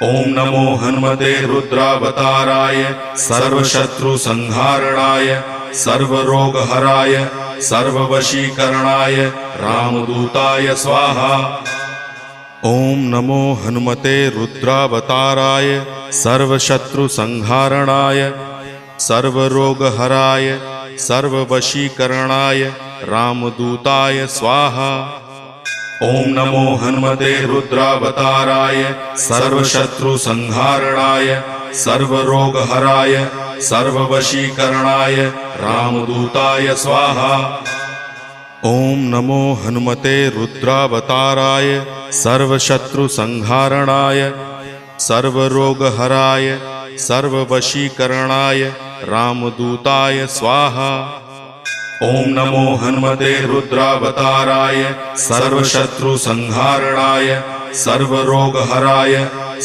ओम नमो हनुमते रुद्रावताराय सर्वशत्रुसंहारणाय सर्वरोगहराय सर्ववशीकरणाय रामदूताय स्वाहा। ओम नमो हनुमते रुद्रावताराय सर्वशत्रुसंहारणाय सर्वरोगहराय सर्ववशीकरणाय रामदूताय स्वाहा। ओम नमो हनुमते रुद्रावताराय सर्वशत्रुसंहारणाय सर्वरोगहराय सर्ववशीकरणाय रामदूताय स्वाहा। ओम नमो हनुमते रुद्रावताराय सर्वशत्रुसंहारणाय सर्वरोगहराय सर्ववशीकरणाय रामदूताय स्वाहा। ओम नमो हनुमते रुद्रावताराय सर्वशत्रुसंहारणाय सर्वरोगहराय